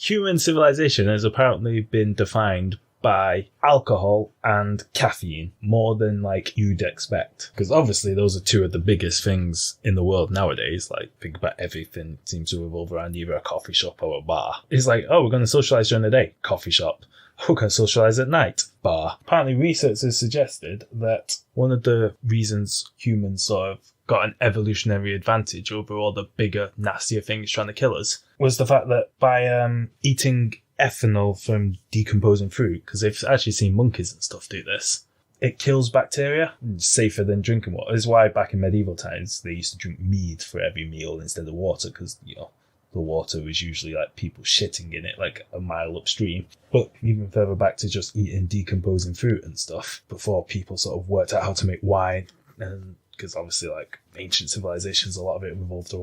human civilization has apparently been defined by alcohol and caffeine more than like you'd expect. Because obviously those are two of the biggest things in the world nowadays. Like, think about everything seems to revolve around either a coffee shop or a bar. It's like, oh, we're going to socialize during the day, coffee shop. We're going to socialize at night, bar. Apparently research has suggested that one of the reasons humans sort of got an evolutionary advantage over all the bigger, nastier things trying to kill us was the fact that by eating ethanol from decomposing fruit, because they've actually seen monkeys and stuff do this, it kills bacteria. It's safer than drinking water. This is why back in medieval times they used to drink mead for every meal instead of water, because, you know, the water was usually like people shitting in it like a mile upstream. But even further back to just eating decomposing fruit and stuff before people sort of worked out how to make wine. And because obviously like ancient civilizations, a lot of it revolved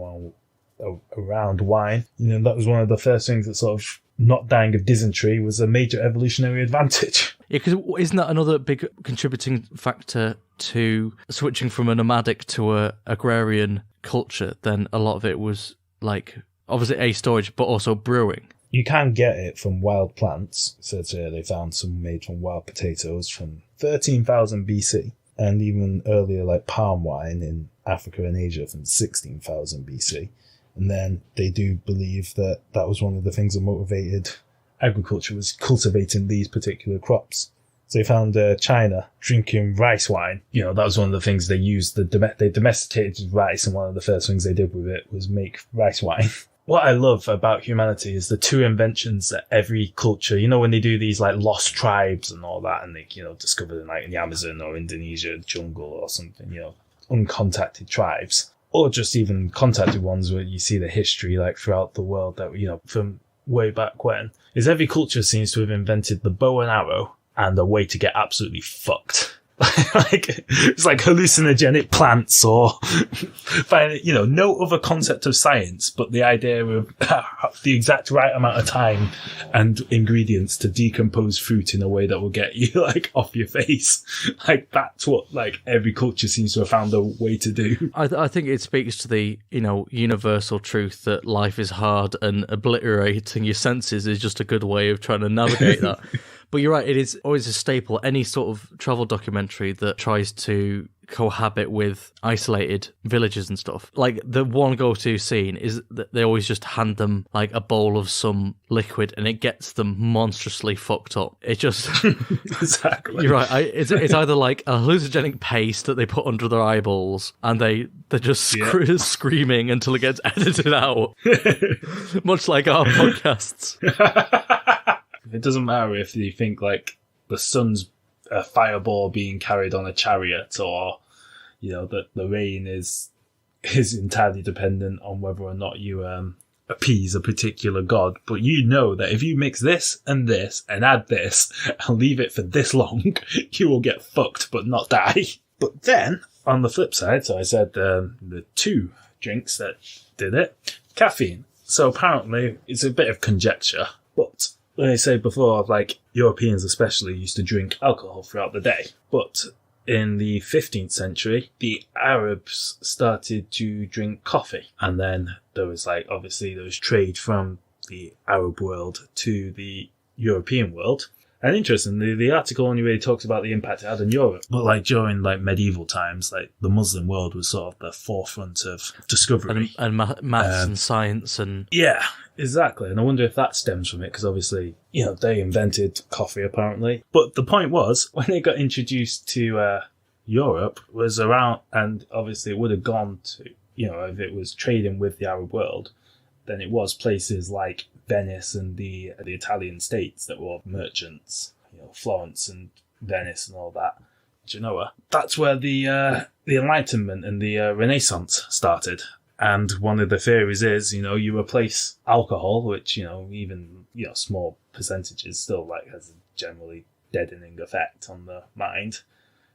around wine. You know, that was one of the first things that sort of not dying of dysentery was a major evolutionary advantage. Yeah, because isn't that another big contributing factor to switching from a nomadic to a agrarian culture? Then a lot of it was like, obviously storage, but also brewing. You can get it from wild plants. So they found some made from wild potatoes from 13,000 BC. And even earlier, like palm wine in Africa and Asia from 16,000 BC. And then they do believe that that was one of the things that motivated agriculture, was cultivating these particular crops. So they found China drinking rice wine. You know, that was one of the things they used. They domesticated rice, and one of the first things they did with it was make rice wine. What I love about humanity is the two inventions that every culture, you know, when they do these like lost tribes and all that, and they, you know, discover them like in the Amazon or Indonesia jungle or something, you know, uncontacted tribes. Or just even contacted ones where you see the history like throughout the world that, you know, from way back when, is every culture seems to have invented the bow and arrow and a way to get absolutely fucked. Like, it's like hallucinogenic plants or, you know, no other concept of science, but the idea of the exact right amount of time and ingredients to decompose fruit in a way that will get you like off your face. Like, that's what like every culture seems to have found a way to do. I think it speaks to the, you know, universal truth that life is hard, and obliterating your senses is just a good way of trying to navigate that. But you're right, it is always a staple. Any sort of travel documentary that tries to cohabit with isolated villages and stuff. Like, the one go-to scene is that they always just hand them like a bowl of some liquid and it gets them monstrously fucked up. It just... Exactly. You're right. It's either like a hallucinogenic paste that they put under their eyeballs and they're just screaming until it gets edited out. Much like our podcasts. It doesn't matter if you think like the sun's a fireball being carried on a chariot, or, you know, that the rain is entirely dependent on whether or not you appease a particular god. But you know that if you mix this and add this and leave it for this long, you will get fucked but not die. But then on the flip side, so I said the two drinks that did it, caffeine. So apparently it's a bit of conjecture, but like I said before, like Europeans especially used to drink alcohol throughout the day. But in the 15th century, the Arabs started to drink coffee. And then there was like, obviously there was trade from the Arab world to the European world. And interestingly, the article only really talks about the impact it had in Europe. But like during like medieval times, like the Muslim world was sort of the forefront of discovery. And maths and science and... Yeah, exactly. And I wonder if that stems from it, because obviously, you know, they invented coffee apparently. But the point was, when it got introduced to Europe, was around, and obviously it would have gone to, you know, if it was trading with the Arab world, then it was places like Venice and the Italian states that were merchants, you know, Florence and Venice and all that, Genoa. That's where the Enlightenment and the Renaissance started. And one of the theories is, you know, you replace alcohol, which, you know, even, you know, small percentages still like has a generally deadening effect on the mind.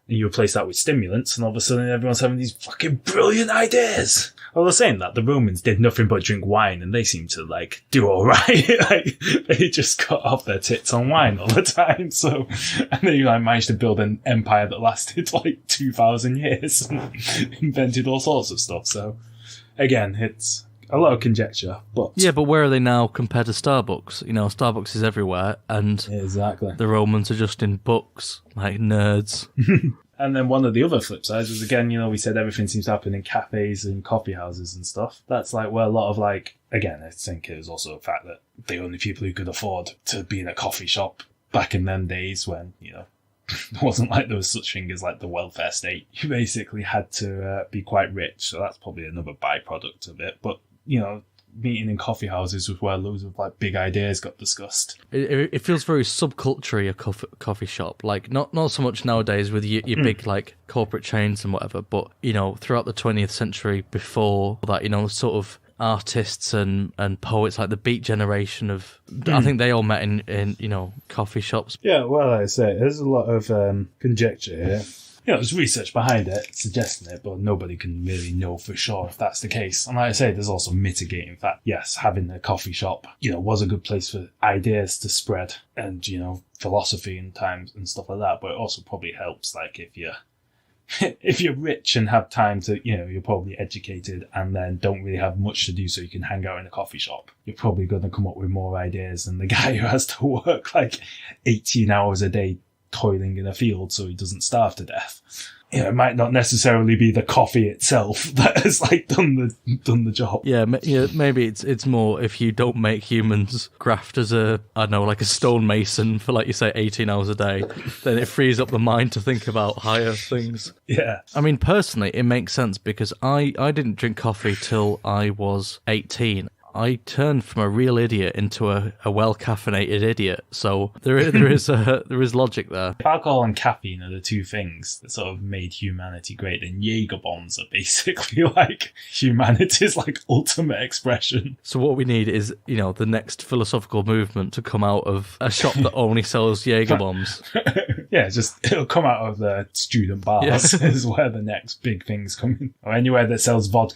And you replace that with stimulants, and all of a sudden everyone's having these fucking brilliant ideas. Well, they're saying that the Romans did nothing but drink wine, and they seem to, like, do all right. Like, they just got off their tits on wine all the time. So, and they like managed to build an empire that lasted like 2,000 years and invented all sorts of stuff. So, again, it's a lot of conjecture, but Yeah, but where are they now compared to Starbucks? You know, Starbucks is everywhere, and exactly. the Romans are just in books, like nerds. And then one of the other flip sides was, again, you know, we said everything seems to happen in cafes and coffee houses and stuff. That's like where a lot of like, again, I think it was also the fact that the only people who could afford to be in a coffee shop back in them days when, you know, it wasn't like there was such thing as like the welfare state. You basically had to be quite rich. So that's probably another byproduct of it. But, you know, meeting in coffee houses was where loads of like big ideas got discussed. It feels very subculture, a coffee shop. Like not so much nowadays with your big like corporate chains and whatever, but you know, throughout the 20th century before that, you know, sort of artists and poets like the Beat Generation of I think they all met in you know, coffee shops. Yeah, well, like I say, there's a lot of conjecture here. You know, there's research behind it, suggesting it, but nobody can really know for sure if that's the case. And like I say, there's also mitigating fact. Yes, having a coffee shop, you know, was a good place for ideas to spread and, you know, philosophy and times and stuff like that. But it also probably helps, like, if you're rich and have time to, you know, you're probably educated and then don't really have much to do so you can hang out in a coffee shop. You're probably going to come up with more ideas than the guy who has to work like 18 hours a day toiling in a field so he doesn't starve to death. You know, it might not necessarily be the coffee itself that has like done the job. Yeah, maybe it's more if you don't make humans graft as a, I don't know, like a stonemason for, like you say, 18 hours a day, then it frees up the mind to think about higher things. Yeah. I mean, personally, it makes sense because I didn't drink coffee till I was 18. I turned from a real idiot into a well-caffeinated idiot. So there is logic there. If alcohol and caffeine are the two things that sort of made humanity great, then Jaeger bombs are basically like humanity's like ultimate expression. So what we need is, you know, the next philosophical movement to come out of a shop that only sells Jaeger bombs. Yeah, it'll come out of the student bars is where the next big things come in. Or anywhere that sells vodka